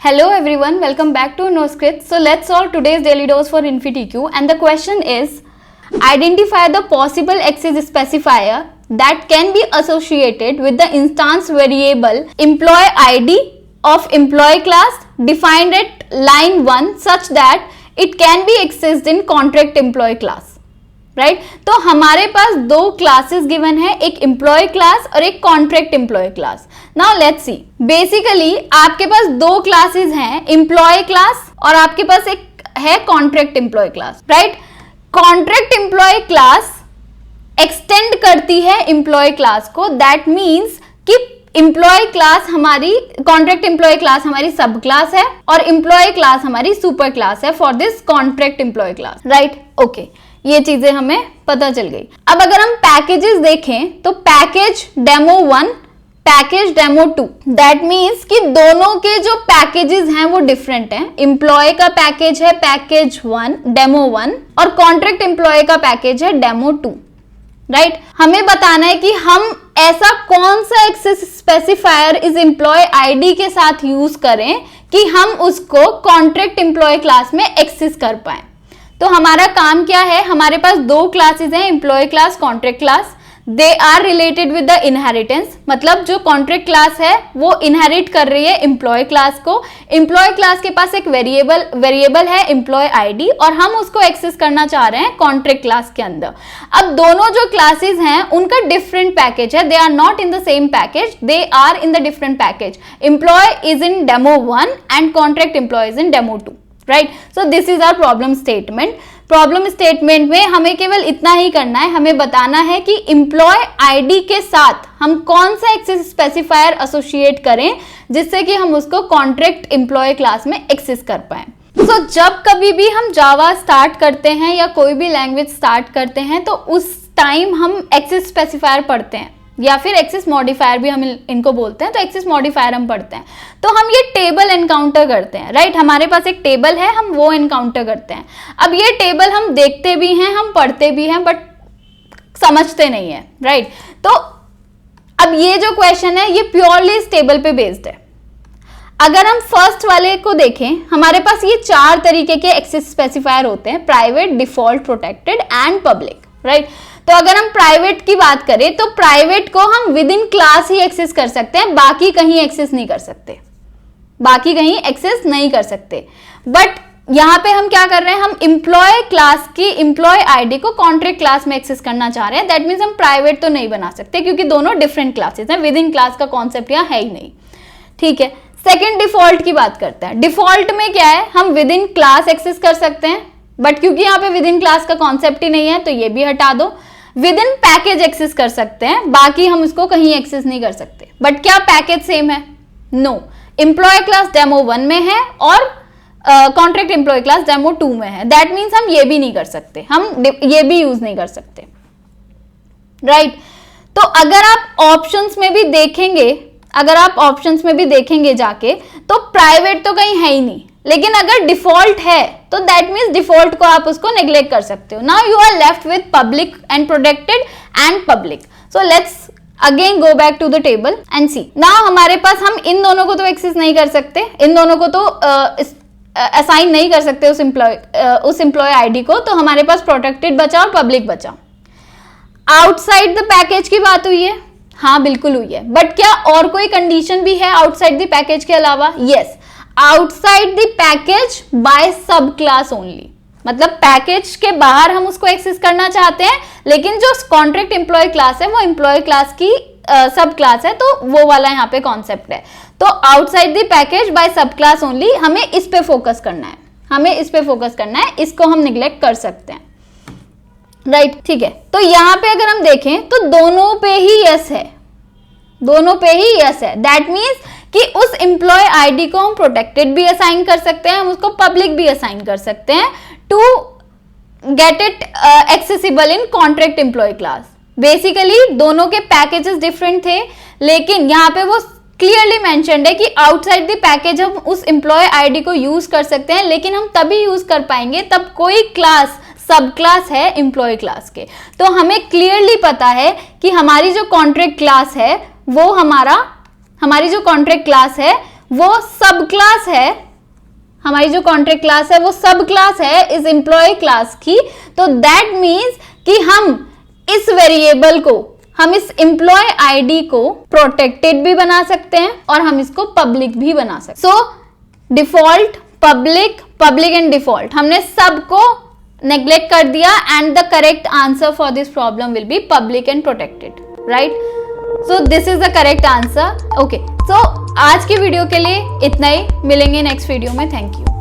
Hello everyone, welcome back to NoScript. So let's solve today's daily dose for InfyTQ, and the question is identify the possible access specifier that can be associated with the instance variable employee ID of employee class defined at line 1 such that it can be accessed in contract employee class. Right तो हमारे पास दो classes given है, एक employee class और एक contract employ class. Now let's see, basically आपके पास दो classes हैं, एम्प्लॉय क्लास और आपके पास एक है contract employ class. Right, contract employ class extend करती है एम्प्लॉय क्लास को. दैट मीन्स कि एम्प्लॉय क्लास हमारी, कॉन्ट्रैक्ट एम्प्लॉय क्लास हमारी सब क्लास है और एम्प्लॉय क्लास हमारी सुपर क्लास है for this contract employ class. Right, okay, ये चीजें हमें पता चल गई. अब अगर हम पैकेजेस देखें तो package demo 1, package demo 2, that means कि दोनों के जो पैकेजेस हैं वो डिफरेंट हैं. एम्प्लॉय का पैकेज है पैकेज 1 डेमो 1 और कॉन्ट्रैक्ट एम्प्लॉय का पैकेज है डेमो 2. राइट, हमें बताना है कि हम ऐसा कौन सा एक्सेस स्पेसिफायर इस एम्प्लॉय आईडी के साथ यूज करें कि हम उसको कॉन्ट्रैक्ट एम्प्लॉय क्लास में एक्सेस कर पाए. तो हमारा काम क्या है, हमारे पास दो क्लासेस हैं, employ class, contract class. They are related with the inheritance, मतलब जो कॉन्ट्रैक्ट क्लास है वो इनहेरिट कर रही है एम्प्लॉय क्लास को. एम्प्लॉय क्लास के पास एक वेरिएबल है एम्प्लॉय आईडी और हम उसको एक्सेस करना चाह रहे हैं कॉन्ट्रैक्ट क्लास के अंदर. अब दोनों जो क्लासेस हैं उनका डिफरेंट पैकेज है, they are not in the same package, they are in the different package. Employ is in demo 1 and contract employ is in demo 2. Right, so this is our problem statement. Problem statement में हमें केवल इतना ही करना है, हमें बताना है कि एम्प्लॉय आईडी के साथ हम कौन सा एक्सेस स्पेसिफायर एसोसिएट करें जिससे कि हम उसको कॉन्ट्रैक्ट एम्प्लॉय क्लास में एक्सेस कर पाए. सो जब कभी भी हम जावा स्टार्ट करते हैं या कोई भी लैंग्वेज स्टार्ट करते हैं तो उस टाइम हम एक्सेस स्पेसिफायर पढ़ते हैं या फिर एक्सेस मॉडिफायर भी हम इनको बोलते हैं. तो एक्सेस मॉडिफायर हम पढ़ते हैं तो हम ये टेबल एनकाउंटर करते हैं. राइट, हमारे पास एक टेबल है, हम वो एनकाउंटर करते हैं. अब ये टेबल हम देखते भी हैं, हम पढ़ते भी हैं, बट समझते नहीं है. राइट, तो अब ये जो क्वेश्चन है ये प्योरली इस टेबल पे बेस्ड है. अगर हम फर्स्ट वाले को देखें, हमारे पास ये चार तरीके के एक्सेस स्पेसिफायर होते हैं, private, default, protected and public. Right, तो अगर हम प्राइवेट की बात करें तो प्राइवेट को हम विद इन क्लास ही एक्सेस कर सकते हैं, बाकी कहीं एक्सेस नहीं कर सकते, बाकी कहीं एक्सेस नहीं कर सकते. बट यहां पे हम क्या कर रहे हैं, हम एम्प्लॉय क्लास की एम्प्लॉय आईडी को कॉन्ट्रैक्ट क्लास में एक्सेस करना चाह रहे हैं. दैट मीन्स हम प्राइवेट तो नहीं बना सकते क्योंकि दोनों डिफरेंट क्लासेस हैं, विद इन क्लास का कॉन्सेप्ट यहां है ही नहीं. ठीक है, सेकेंड डिफॉल्ट की बात करते हैं. डिफॉल्ट में क्या है, हम विद इन क्लास एक्सेस कर सकते हैं, बट क्योंकि यहाँ पे विद इन क्लास का कॉन्सेप्ट ही नहीं है तो ये भी हटा दो. विद इन पैकेज एक्सेस कर सकते हैं, बाकी हम उसको कहीं एक्सेस नहीं कर सकते. बट क्या पैकेज सेम है? नो. एम्प्लॉय क्लास डेमो 1 में है और कॉन्ट्रैक्ट एम्प्लॉय क्लास डेमो 2 में है. दैट मीन्स हम ये भी नहीं कर सकते, हम ये भी यूज नहीं कर सकते. राइट, तो अगर आप ऑप्शंस में भी देखेंगे, अगर आप ऑप्शंस में भी देखेंगे जाके, तो प्राइवेट तो कहीं है ही नहीं, लेकिन अगर डिफॉल्ट है तो दैट मीन्स डिफॉल्ट को आप उसको नेग्लेक्ट कर सकते हो. Now you are left with public and protected and public. So let's again go back to the table and see. Now हमारे पास, हम इन दोनों को तो एक्सेस नहीं कर सकते, इन दोनों को तो असाइन नहीं कर सकते उस एम्प्लॉय आईडी को, तो हमारे पास प्रोटेक्टेड बचा और पब्लिक बचा. आउटसाइड द पैकेज की बात हुई है, हाँ बिल्कुल हुई है, बट क्या और कोई कंडीशन भी है आउटसाइड द पैकेज के अलावा? Yes, outside the package by subclass ओनली. मतलब पैकेज के बाहर हम उसको एक्सेस करना चाहते हैं, लेकिन जो कॉन्ट्रैक्ट एम्प्लॉय क्लास है वो एम्प्लॉय क्लास की सब क्लास है, तो वो वाला यहाँ पे कॉन्सेप्ट है. तो outside the package by subclass only, हमें इस पे फोकस करना है, हमें इस पे फोकस करना है, इसको हम निग्लेक्ट कर सकते हैं. राइट, ठीक है. तो यहाँ पे अगर हम देखें तो दोनों पे ही यस है, दोनों पे ही यस है. दैट मीन्स कि उस एम्प्लॉय आईडी को हम प्रोटेक्टेड भी असाइन कर सकते हैं, हम उसको पब्लिक भी असाइन कर सकते हैं to get it accessible in contract employ class. Basically दोनों के पैकेजेस डिफरेंट थे, लेकिन यहाँ पे वो क्लियरली मेंशन्ड है कि आउटसाइड द पैकेज हम उस एम्प्लॉय आईडी को यूज कर सकते हैं, लेकिन हम तभी यूज कर पाएंगे तब कोई क्लास सब क्लास है एम्प्लॉय क्लास के. तो हमें क्लियरली पता है कि हमारी जो कॉन्ट्रैक्ट क्लास है वो हमारी जो कॉन्ट्रैक्ट क्लास है वो सब क्लास है, हमारी जो कॉन्ट्रैक्ट क्लास है वो सब क्लास है इस एम्प्लॉय क्लास की, तो दैट मीन्स कि हम इस वेरिएबल को, हम इस एम्प्लॉय आईडी को प्रोटेक्टेड भी बना सकते हैं और हम इसको पब्लिक भी बना सकते हैं। So default, public, public and default, हमने सबको नेग्लेक्ट कर दिया and the correct answer for this problem will be public and protected, right? So this is the correct answer. Okay, so आज की वीडियो के लिए इतना ही, मिलेंगे नेक्स्ट वीडियो में। Thank you.